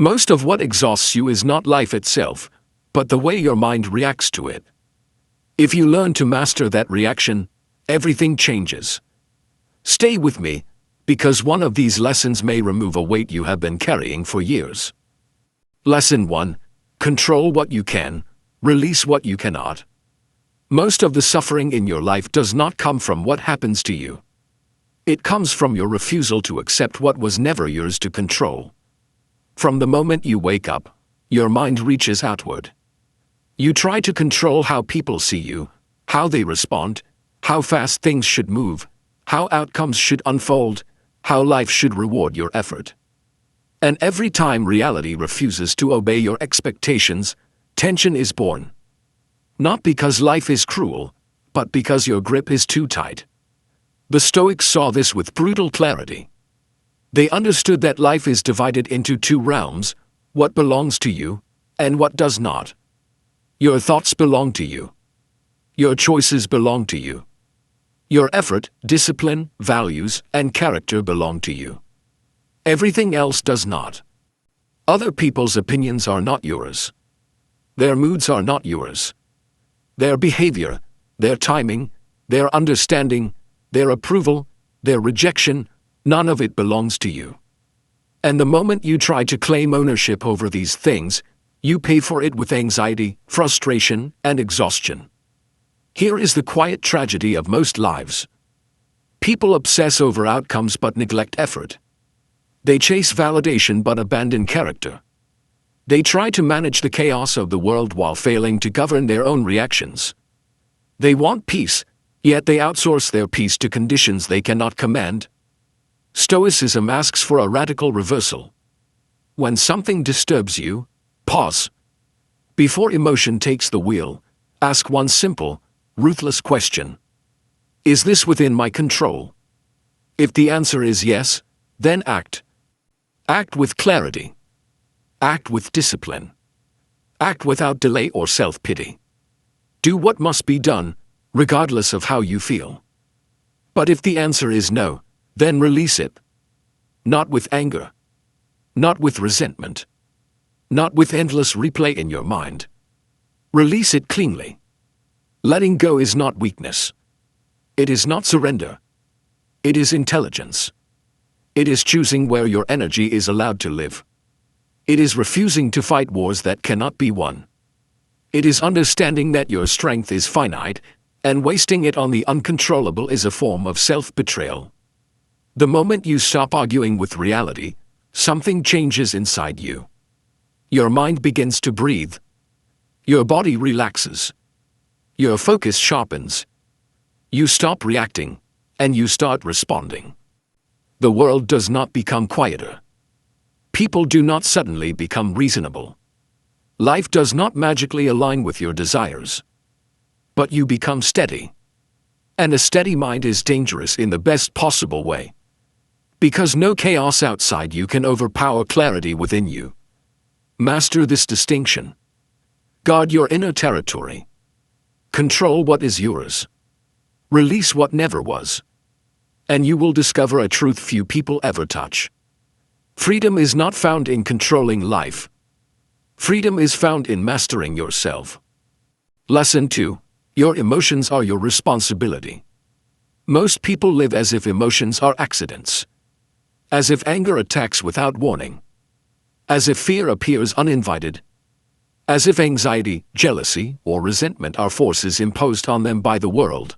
Most of what exhausts you is not life itself, but the way your mind reacts to it. If you learn to master that reaction, everything changes. Stay with me, because one of these lessons may remove a weight you have been carrying for years. Lesson 1. Control what you can, release what you cannot. Most of the suffering in your life does not come from what happens to you. It comes from your refusal to accept what was never yours to control. From the moment you wake up, your mind reaches outward. You try to control how people see you, how they respond, how fast things should move, how outcomes should unfold, how life should reward your effort. And every time reality refuses to obey your expectations, tension is born. Not because life is cruel, but because your grip is too tight. The Stoics saw this with brutal clarity. They understood that life is divided into two realms, what belongs to you, and what does not. Your thoughts belong to you. Your choices belong to you. Your effort, discipline, values, and character belong to you. Everything else does not. Other people's opinions are not yours. Their moods are not yours. Their behavior, their timing, their understanding, their approval, their rejection, none of it belongs to you. And the moment you try to claim ownership over these things, you pay for it with anxiety, frustration, and exhaustion. Here is the quiet tragedy of most lives. People obsess over outcomes but neglect effort. They chase validation but abandon character. They try to manage the chaos of the world while failing to govern their own reactions. They want peace, yet they outsource their peace to conditions they cannot command. Stoicism asks for a radical reversal. When something disturbs you, pause. Before emotion takes the wheel, ask one simple, ruthless question. Is this within my control? If the answer is yes, then act. Act with clarity. Act with discipline. Act without delay or self-pity. Do what must be done, regardless of how you feel. But if the answer is no, then release it. Not with anger. Not with resentment. Not with endless replay in your mind. Release it cleanly. Letting go is not weakness. It is not surrender. It is intelligence. It is choosing where your energy is allowed to live. It is refusing to fight wars that cannot be won. It is understanding that your strength is finite, and wasting it on the uncontrollable is a form of self-betrayal. The moment you stop arguing with reality, something changes inside you. Your mind begins to breathe. Your body relaxes. Your focus sharpens. You stop reacting, and you start responding. The world does not become quieter. People do not suddenly become reasonable. Life does not magically align with your desires. But you become steady. And a steady mind is dangerous in the best possible way. Because no chaos outside you can overpower clarity within you. Master this distinction. Guard your inner territory. Control what is yours. Release what never was. And you will discover a truth few people ever touch. Freedom is not found in controlling life. Freedom is found in mastering yourself. Lesson 2. Your emotions are your responsibility. Most people live as if emotions are accidents. As if anger attacks without warning. As if fear appears uninvited. As if anxiety, jealousy, or resentment are forces imposed on them by the world.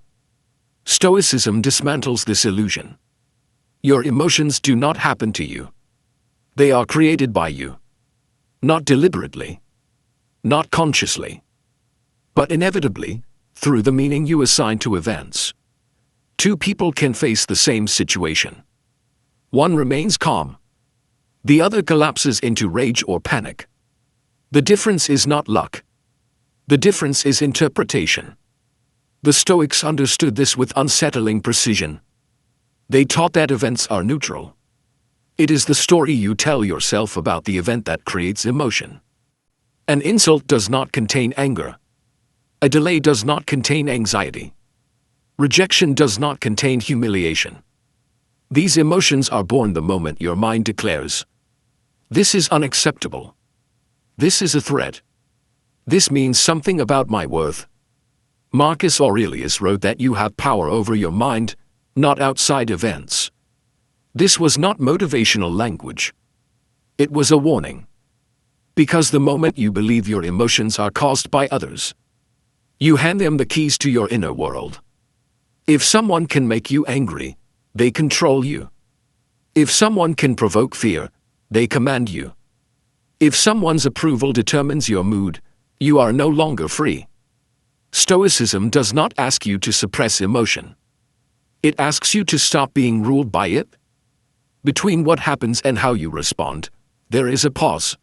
Stoicism dismantles this illusion. Your emotions do not happen to you. They are created by you. Not deliberately. Not consciously. But inevitably, through the meaning you assign to events. Two people can face the same situation. One remains calm. The other collapses into rage or panic. The difference is not luck. The difference is interpretation. The Stoics understood this with unsettling precision. They taught that events are neutral. It is the story you tell yourself about the event that creates emotion. An insult does not contain anger. A delay does not contain anxiety. Rejection does not contain humiliation. These emotions are born the moment your mind declares, This is unacceptable. This is a threat. This means something about my worth. Marcus Aurelius wrote that you have power over your mind, not outside events. This was not motivational language. It was a warning. Because the moment you believe your emotions are caused by others, you hand them the keys to your inner world. If someone can make you angry, they control you. If someone can provoke fear, they command you. If someone's approval determines your mood, you are no longer free. Stoicism does not ask you to suppress emotion. It asks you to stop being ruled by it. Between what happens and how you respond, there is a pause.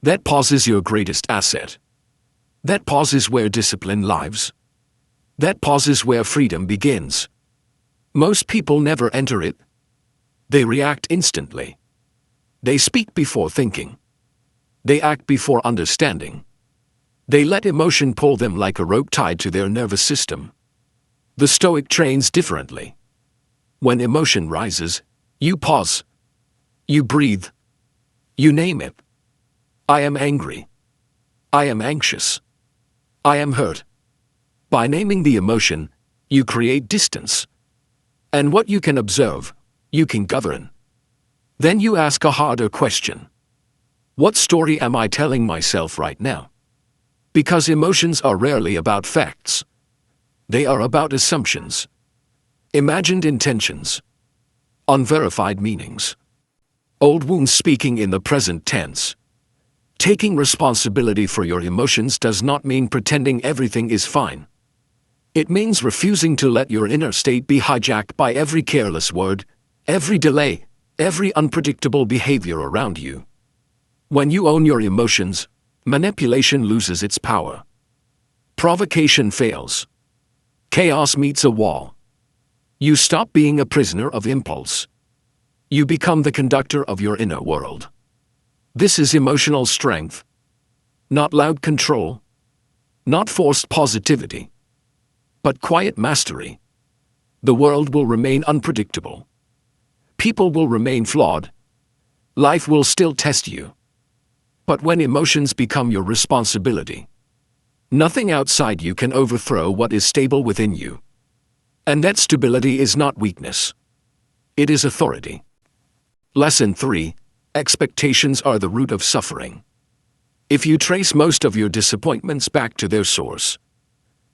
That pause is your greatest asset. That pause is where discipline lives. That pause is where freedom begins. Most people never enter it. They react instantly. They speak before thinking. They act before understanding. They let emotion pull them like a rope tied to their nervous system. The Stoic trains differently. When emotion rises, you pause. You breathe. You name it. I am angry. I am anxious. I am hurt. By naming the emotion, you create distance. And what you can observe, you can govern. Then you ask a harder question. What story am I telling myself right now? Because emotions are rarely about facts. They are about assumptions, imagined intentions, unverified meanings, old wounds speaking in the present tense. Taking responsibility for your emotions does not mean pretending everything is fine. It means refusing to let your inner state be hijacked by every careless word, every delay, every unpredictable behavior around you. When you own your emotions, manipulation loses its power. Provocation fails. Chaos meets a wall. You stop being a prisoner of impulse. You become the conductor of your inner world. This is emotional strength. Not loud control. Not forced positivity. But quiet mastery. The world will remain unpredictable. People will remain flawed. Life will still test you. But when emotions become your responsibility, nothing outside you can overthrow what is stable within you. And that stability is not weakness. It is authority. Lesson 3. Expectations are the root of suffering. If you trace most of your disappointments back to their source,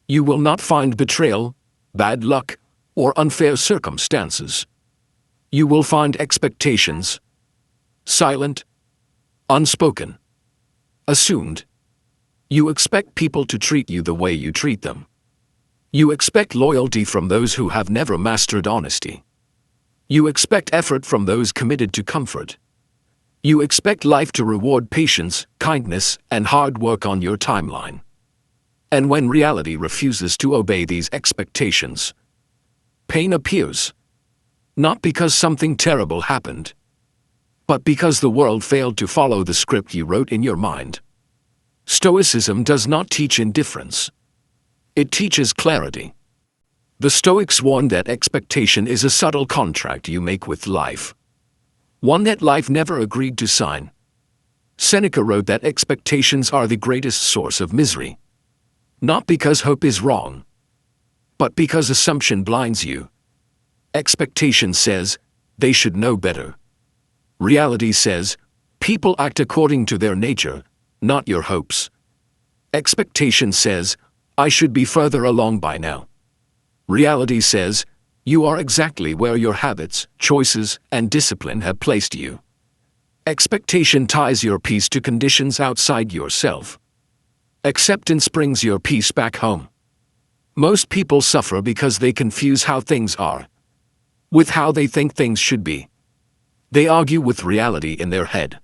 you will not find betrayal, bad luck, or unfair circumstances. You will find expectations, silent, unspoken, assumed. You expect people to treat you the way you treat them. You expect loyalty from those who have never mastered honesty. You expect effort from those committed to comfort. You expect life to reward patience, kindness, and hard work on your timeline. And when reality refuses to obey these expectations, pain appears. Not because something terrible happened, but because the world failed to follow the script you wrote in your mind. Stoicism does not teach indifference. It teaches clarity. The Stoics warn that expectation is a subtle contract you make with life, one that life never agreed to sign. Seneca wrote that expectations are the greatest source of misery, not because hope is wrong, but because assumption blinds you. Expectation says, they should know better. Reality says, people act according to their nature, not your hopes. Expectation says, I should be further along by now. Reality says, you are exactly where your habits, choices, and discipline have placed you. Expectation ties your peace to conditions outside yourself. Acceptance brings your peace back home. Most people suffer because they confuse how things are with how they think things should be. They argue with reality in their head.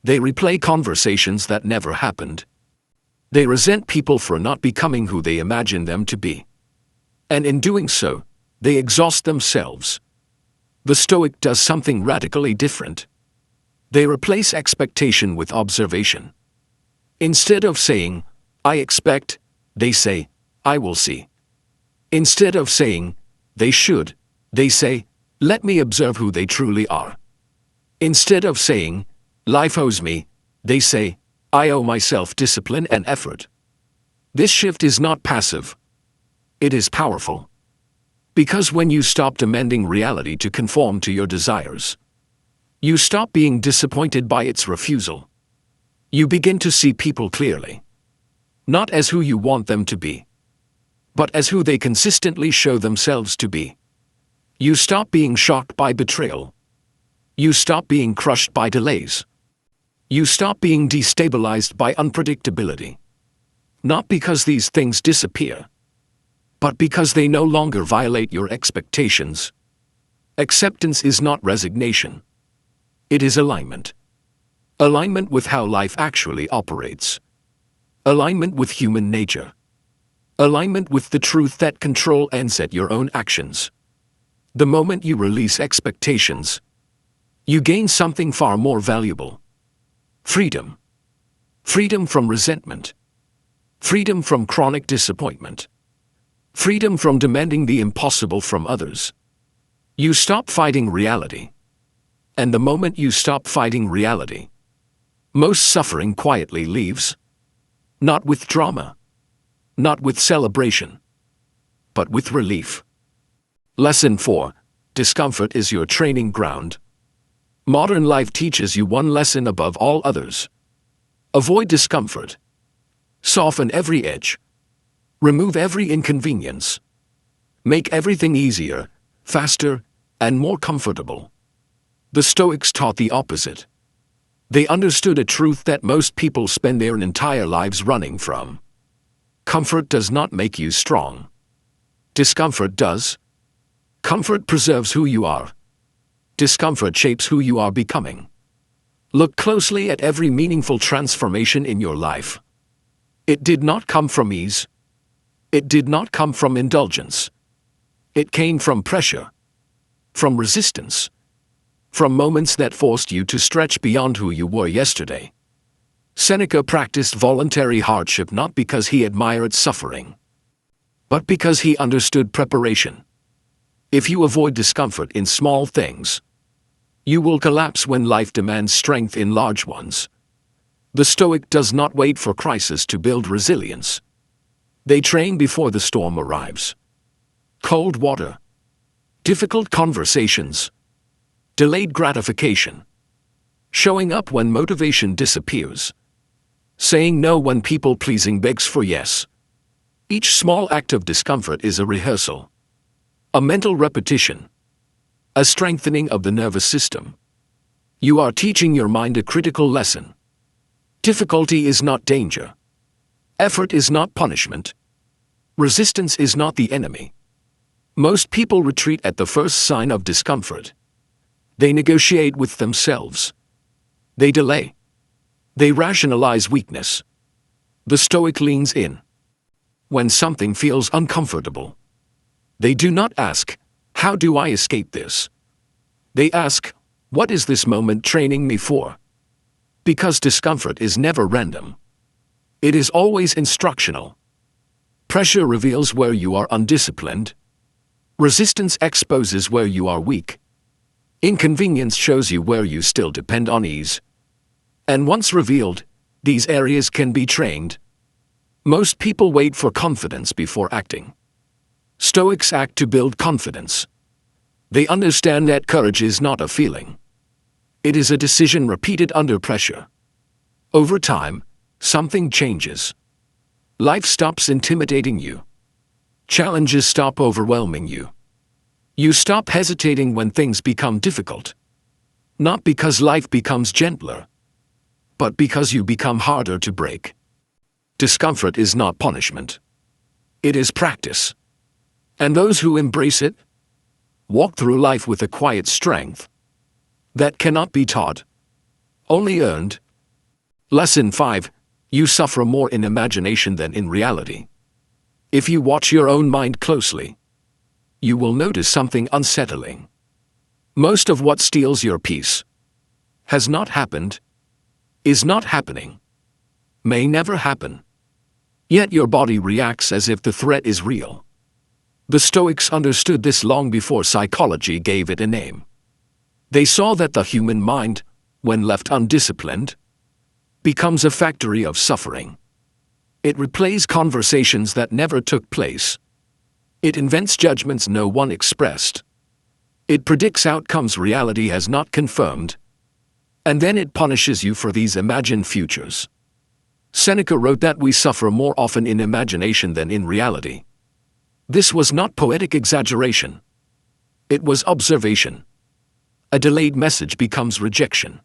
They replay conversations that never happened. They resent people for not becoming who they imagine them to be. And in doing so, they exhaust themselves. The Stoic does something radically different. They replace expectation with observation. Instead of saying, I expect, they say, I will see. Instead of saying, they should, they say, let me observe who they truly are. Instead of saying, Life owes me, they say. I owe myself discipline and effort. This shift is not passive. It is powerful. Because when you stop demanding reality to conform to your desires, you stop being disappointed by its refusal. You begin to see people clearly. Not as who you want them to be, but as who they consistently show themselves to be. You stop being shocked by betrayal. You stop being crushed by delays. You stop being destabilized by unpredictability. Not because these things disappear, but because they no longer violate your expectations. Acceptance is not resignation. It is alignment. Alignment with how life actually operates. Alignment with human nature. Alignment with the truth that control and set your own actions. The moment you release expectations, you gain something far more valuable. Freedom. Freedom from resentment. Freedom from chronic disappointment. Freedom from demanding the impossible from others. You stop fighting reality. And the moment you stop fighting reality, most suffering quietly leaves. Not with drama. Not with celebration. But with relief. Lesson 4. Discomfort is your training ground. Modern life teaches you one lesson above all others. Avoid discomfort. Soften every edge. Remove every inconvenience. Make everything easier, faster, and more comfortable. The Stoics taught the opposite. They understood a truth that most people spend their entire lives running from. Comfort does not make you strong. Discomfort does. Comfort preserves who you are. Discomfort shapes who you are becoming. Look closely at every meaningful transformation in your life. It did not come from ease. It did not come from indulgence. It came from pressure, from resistance, from moments that forced you to stretch beyond who you were yesterday. Seneca practiced voluntary hardship not because he admired suffering, but because he understood preparation. If you avoid discomfort in small things, you will collapse when life demands strength in large ones. The Stoic does not wait for crisis to build resilience. They train before the storm arrives. Cold water, difficult conversations, delayed gratification, showing up when motivation disappears, saying no when people-pleasing begs for yes. Each small act of discomfort is a rehearsal, a mental repetition, a strengthening of the nervous system. You are teaching your mind a critical lesson. Difficulty is not danger. Effort is not punishment. Resistance is not the enemy. Most people retreat at the first sign of discomfort. They negotiate with themselves. They delay. They rationalize weakness. The Stoic leans in. When something feels uncomfortable, they do not ask, "How do I escape this?" They ask, "What is this moment training me for?" Because discomfort is never random. It is always instructional. Pressure reveals where you are undisciplined. Resistance exposes where you are weak. Inconvenience shows you where you still depend on ease. And once revealed, these areas can be trained. Most people wait for confidence before acting. Stoics act to build confidence. They understand that courage is not a feeling. It is a decision repeated under pressure. Over time, something changes. Life stops intimidating you. Challenges stop overwhelming you. You stop hesitating when things become difficult. Not because life becomes gentler, but because you become harder to break. Discomfort is not punishment. It is practice. And those who embrace it walk through life with a quiet strength that cannot be taught, only earned. Lesson 5. You suffer more in imagination than in reality. If you watch your own mind closely, you will notice something unsettling. Most of what steals your peace has not happened, is not happening, may never happen. Yet your body reacts as if the threat is real. The Stoics understood this long before psychology gave it a name. They saw that the human mind when left undisciplined, becomes a factory of suffering. It replays conversations that never took place. It invents judgments no one expressed. It predicts outcomes reality has not confirmed. And then it punishes you for these imagined futures. Seneca wrote that we suffer more often in imagination than in reality. This was not poetic exaggeration. It was observation. A delayed message becomes rejection.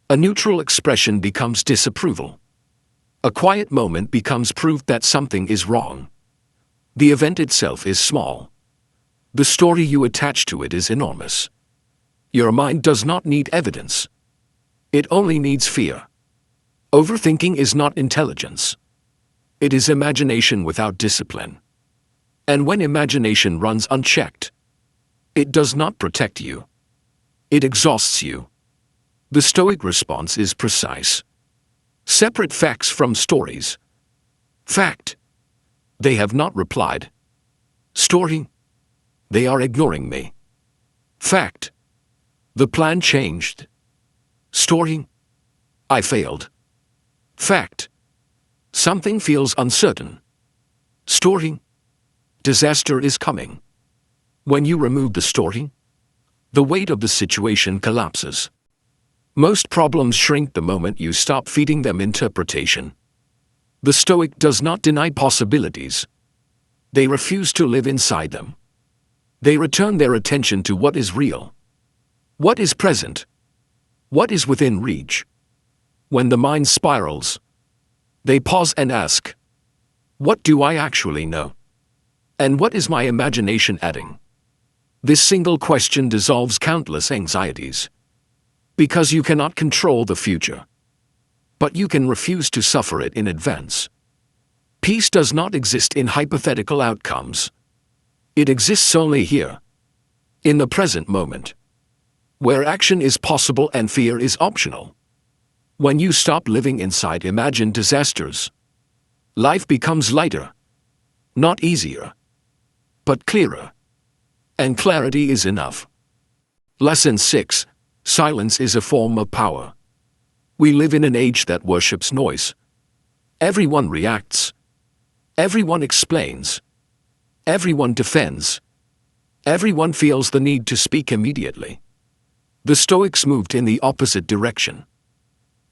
A neutral expression becomes disapproval. A quiet moment becomes proof that something is wrong. The event itself is small. The story you attach to it is enormous. Your mind does not need evidence. It only needs fear. Overthinking is not intelligence. It is imagination without discipline. And when imagination runs unchecked, it does not protect you. It exhausts you. The Stoic response is precise. Separate facts from stories. Fact: they have not replied. Story: they are ignoring me. Fact: the plan changed. Story: I failed. Fact: something feels uncertain. Story: disaster is coming. When you remove the story, the weight of the situation collapses. Most problems shrink the moment you stop feeding them interpretation. The Stoic does not deny possibilities. They refuse to live inside them. They return their attention to what is real, what is present, what is within reach. When the mind spirals, they pause and ask, what do I actually know? And what is my imagination adding? This single question dissolves countless anxieties. Because you cannot control the future, but you can refuse to suffer it in advance. Peace does not exist in hypothetical outcomes. It exists only here, in the present moment, where action is possible and fear is optional. When you stop living inside imagined disasters, life becomes lighter, not easier, but clearer. And clarity is enough. Lesson 6. Silence is a form of power. We live in an age that worships noise. Everyone reacts. Everyone explains. Everyone defends. Everyone feels the need to speak immediately. The Stoics moved in the opposite direction.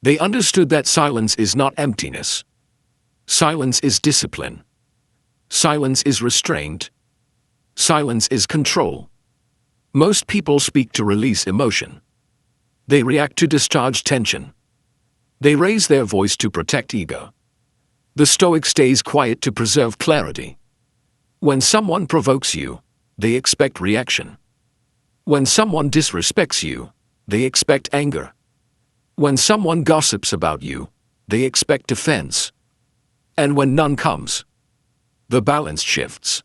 They understood that silence is not emptiness. Silence is discipline. Silence is restraint. Silence is control. Most people speak to release emotion. They react to discharge tension. They raise their voice to protect ego. The Stoic stays quiet to preserve clarity. When someone provokes you, they expect reaction. When someone disrespects you, they expect anger. When someone gossips about you, they expect defense. And when none comes, the balance shifts.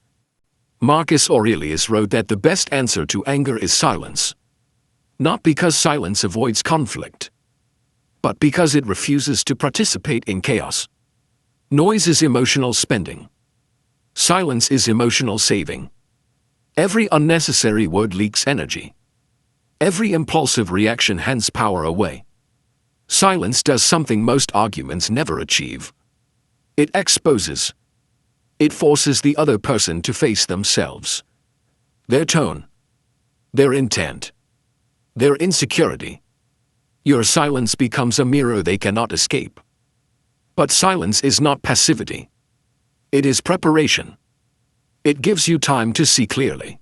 Marcus Aurelius wrote that the best answer to anger is silence. Not because silence avoids conflict, but because it refuses to participate in chaos. Noise is emotional spending. Silence is emotional saving. Every unnecessary word leaks energy. Every impulsive reaction hands power away. Silence does something most arguments never achieve. It exposes. It forces the other person to face themselves. Their tone. Their intent. Their insecurity. Your silence becomes a mirror they cannot escape. But silence is not passivity. It is preparation. It gives you time to see clearly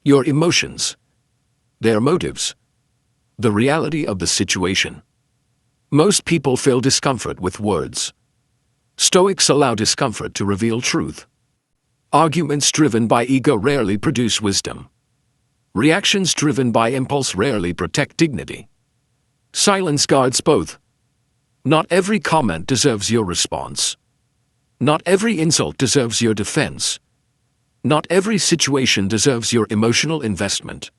your emotions, their motives, the reality of the situation. Most people feel discomfort with words. Stoics allow discomfort to reveal truth. Arguments driven by ego rarely produce wisdom. Reactions driven by impulse rarely protect dignity. Silence guards both. Not every comment deserves your response. Not every insult deserves your defense. Not every situation deserves your emotional investment.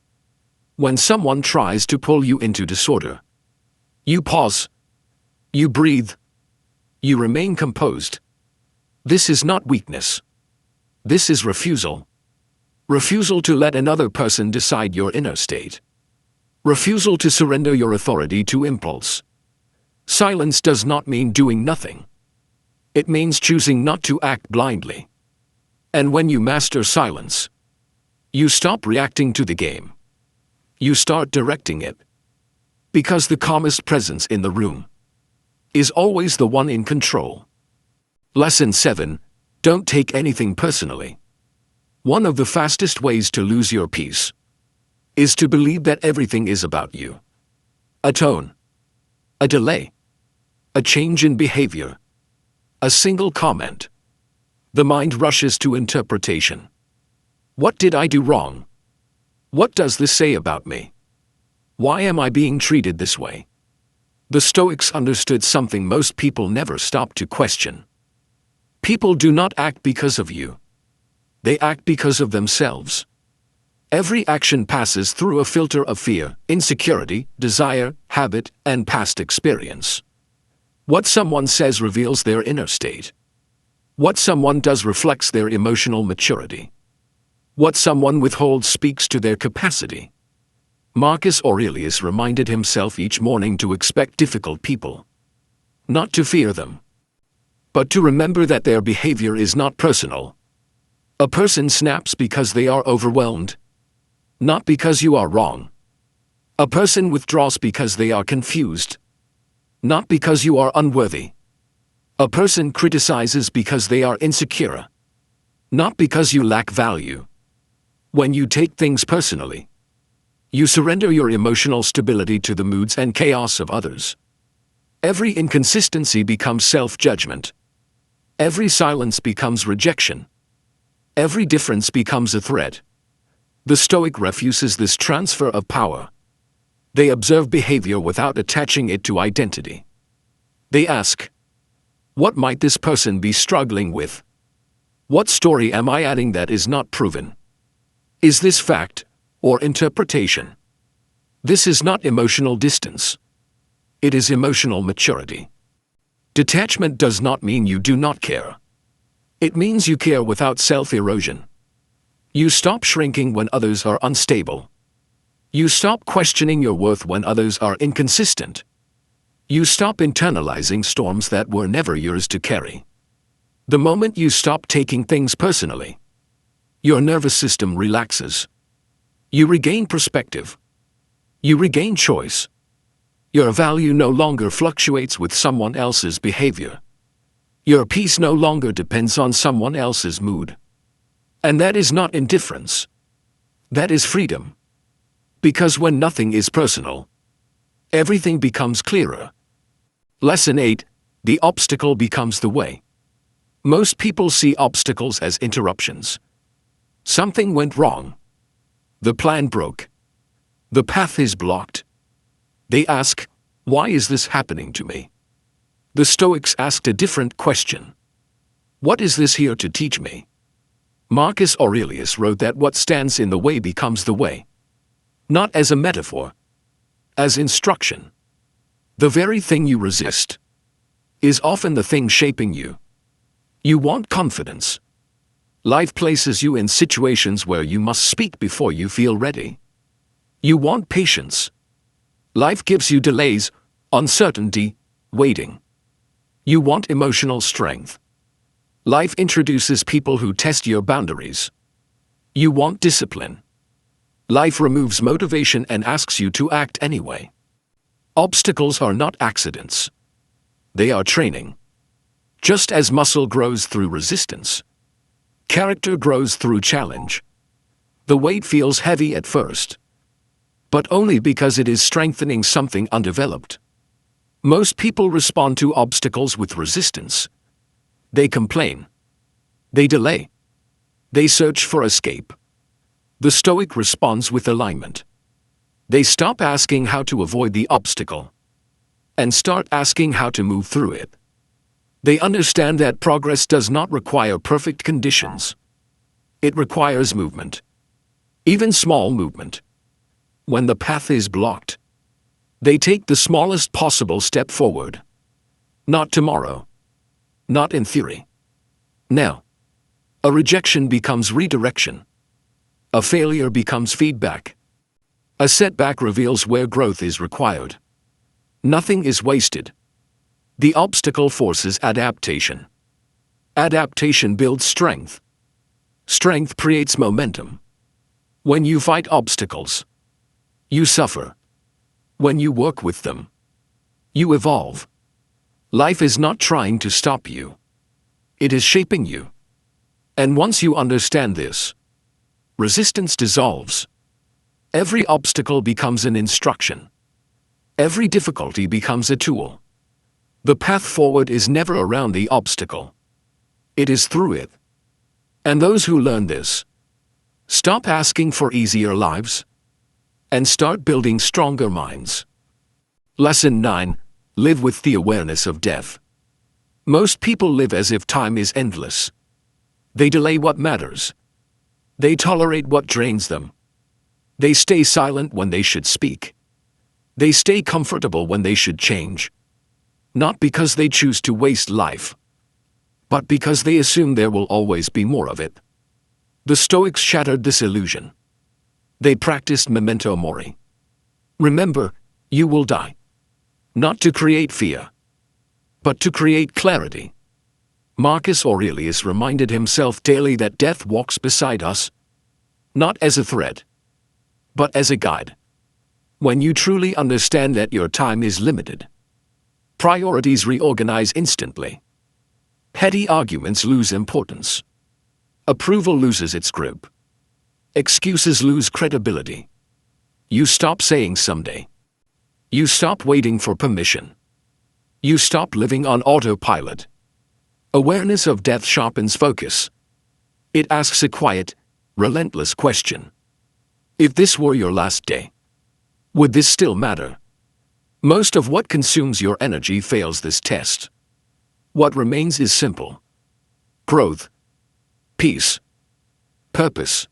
When someone tries to pull you into disorder, you pause. You breathe. You remain composed. This is not weakness. This is refusal. Refusal to let another person decide your inner state. Refusal to surrender your authority to impulse. Silence does not mean doing nothing. It means choosing not to act blindly. And when you master silence, you stop reacting to the game. You start directing it. Because the calmest presence in the room is always the one in control. Lesson 7. Don't take anything personally. One of the fastest ways to lose your peace is to believe that everything is about you. A tone, a delay, a change in behavior, a single comment. The mind rushes to interpretation. What did I do wrong? What does this say about me? Why am I being treated this way? The Stoics understood something most people never stop to question. People do not act because of you. They act because of themselves. Every action passes through a filter of fear, insecurity, desire, habit, and past experience. What someone says reveals their inner state. What someone does reflects their emotional maturity. What someone withholds speaks to their capacity. Marcus Aurelius reminded himself each morning to expect difficult people. Not to fear them, but to remember that their behavior is not personal. A person snaps because they are overwhelmed, not because you are wrong. A person withdraws because they are confused, not because you are unworthy. A person criticizes because they are insecure, not because you lack value. When you take things personally, you surrender your emotional stability to the moods and chaos of others. Every inconsistency becomes self-judgment. Every silence becomes rejection. Every difference becomes a threat. The Stoic refuses this transfer of power. They observe behavior without attaching it to identity. They ask, what might this person be struggling with? What story am I adding that is not proven? Is this fact or interpretation? This is not emotional distance. It is emotional maturity. Detachment does not mean you do not care. It means you care without self-erosion. You stop shrinking when others are unstable. You stop questioning your worth when others are inconsistent. You stop internalizing storms that were never yours to carry. The moment you stop taking things personally, your nervous system relaxes. You regain perspective. You regain choice. Your value no longer fluctuates with someone else's behavior. Your peace no longer depends on someone else's mood. And that is not indifference. That is freedom. Because when nothing is personal, everything becomes clearer. Lesson 8. The obstacle becomes the way. Most people see obstacles as interruptions. Something went wrong. The plan broke. The path is blocked. They ask, why is this happening to me? The Stoics asked a different question. What is this here to teach me? Marcus Aurelius wrote that what stands in the way becomes the way. Not as a metaphor, as instruction. The very thing you resist is often the thing shaping you. You want confidence. Life places you in situations where you must speak before you feel ready. You want patience. Life gives you delays, uncertainty, waiting. You want emotional strength. Life introduces people who test your boundaries. You want discipline. Life removes motivation and asks you to act anyway. Obstacles are not accidents. They are training. Just as muscle grows through resistance, character grows through challenge. The weight feels heavy at first, but only because it is strengthening something undeveloped. Most people respond to obstacles with resistance. They complain. They delay. They search for escape. The Stoic responds with alignment. They stop asking how to avoid the obstacle and start asking how to move through it. They understand that progress does not require perfect conditions. It requires movement, even small movement. When the path is blocked, they take the smallest possible step forward. Not tomorrow. Not in theory. Now. A rejection becomes redirection. A failure becomes feedback. A setback reveals where growth is required. Nothing is wasted. The obstacle forces adaptation. Adaptation builds strength. Strength creates momentum. When you fight obstacles, you suffer. When you work with them, you evolve. Life is not trying to stop you. It is shaping you. And once you understand this, resistance dissolves. Every obstacle becomes an instruction. Every difficulty becomes a tool. The path forward is never around the obstacle. It is through it. And those who learn this, stop asking for easier lives and start building stronger minds. Lesson 9. Live with the awareness of death. Most people live as if time is endless. They delay what matters. They tolerate what drains them. They stay silent when they should speak. They stay comfortable when they should change. Not because they choose to waste life, but because they assume there will always be more of it. The Stoics shattered this illusion. They practiced memento mori. Remember, you will die. Not to create fear, but to create clarity. Marcus Aurelius reminded himself daily that death walks beside us, not as a threat, but as a guide. When you truly understand that your time is limited, priorities reorganize instantly. Petty arguments lose importance. Approval loses its grip. Excuses lose credibility. You stop saying someday. You stop waiting for permission. You stop living on autopilot. Awareness of death sharpens focus. It asks a quiet, relentless question. If this were your last day, would this still matter? Most of what consumes your energy fails this test. What remains is simple: growth, peace, purpose,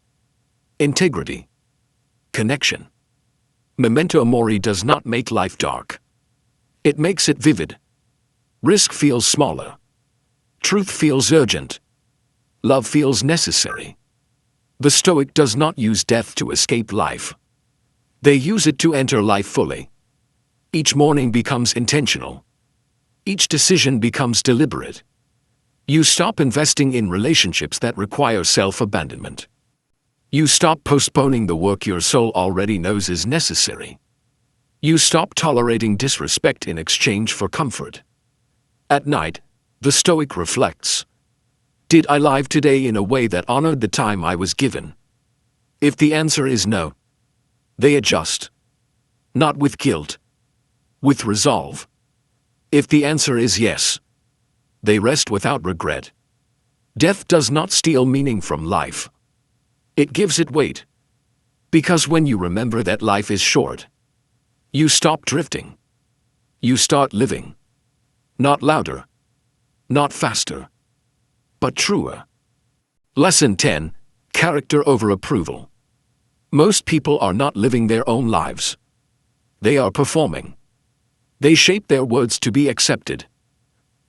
integrity, connection. Memento mori does not make life dark. It makes it vivid. Risk feels smaller. Truth feels urgent. Love feels necessary. The Stoic does not use death to escape life. They use it to enter life fully. Each morning becomes intentional. Each decision becomes deliberate. You stop investing in relationships that require self-abandonment. You stop postponing the work your soul already knows is necessary. You stop tolerating disrespect in exchange for comfort. At night, the Stoic reflects. Did I live today in a way that honored the time I was given? If the answer is no, they adjust. Not with guilt, with resolve. If the answer is yes, they rest without regret. Death does not steal meaning from life. It gives it weight. Because when you remember that life is short, you stop drifting. You start living. Not louder, not faster, but truer. Lesson 10. Character over approval. Most people are not living their own lives. They are performing. They shape their words to be accepted.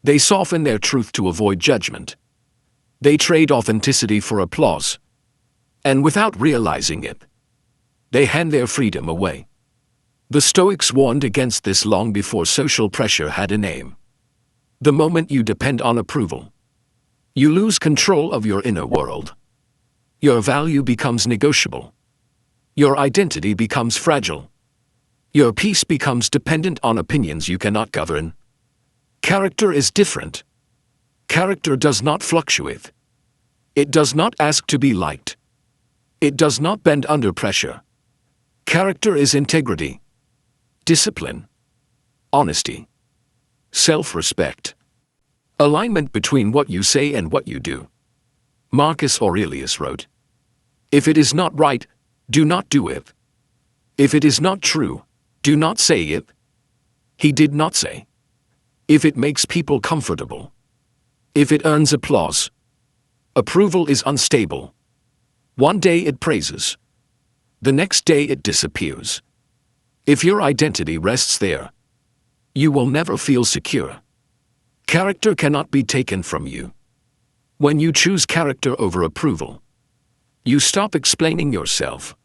They soften their truth to avoid judgment. They trade authenticity for applause. And without realizing it, they hand their freedom away. The Stoics warned against this long before social pressure had a name. The moment you depend on approval, you lose control of your inner world. Your value becomes negotiable. Your identity becomes fragile. Your peace becomes dependent on opinions you cannot govern. Character is different. Character does not fluctuate. It does not ask to be liked. It does not bend under pressure. Character is integrity, discipline, honesty, self-respect, alignment between what you say and what you do. Marcus Aurelius wrote, "If it is not right, do not do it. If it is not true, do not say it." He did not say, "If it makes people comfortable. If it earns applause." Approval is unstable. One day it praises. The next day it disappears. If your identity rests there, you will never feel secure. Character cannot be taken from you. When you choose character over approval, you stop explaining yourself.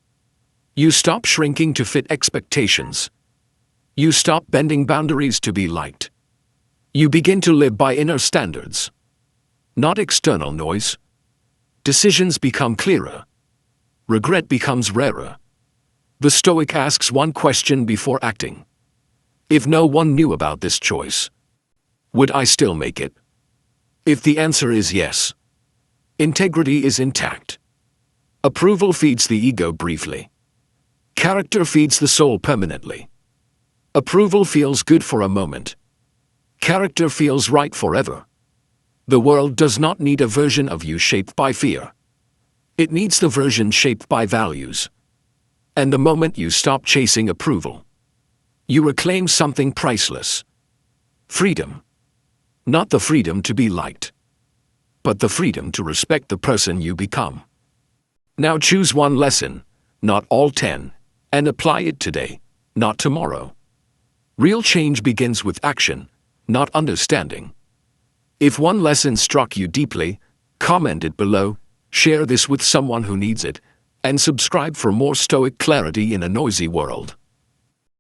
You stop shrinking to fit expectations. You stop bending boundaries to be liked. You begin to live by inner standards, not external noise. Decisions become clearer. Regret becomes rarer. The Stoic asks one question before acting. If no one knew about this choice, would I still make it? If the answer is yes, integrity is intact. Approval feeds the ego briefly. Character feeds the soul permanently. Approval feels good for a moment. Character feels right forever. The world does not need a version of you shaped by fear. It needs the version shaped by values. And the moment you stop chasing approval, you reclaim something priceless. Freedom. Not the freedom to be liked, but the freedom to respect the person you become. Now choose one lesson, not all 10, and apply it today, not tomorrow. Real change begins with action, not understanding. If one lesson struck you deeply, comment it below, share this with someone who needs it, and subscribe for more Stoic clarity in a noisy world.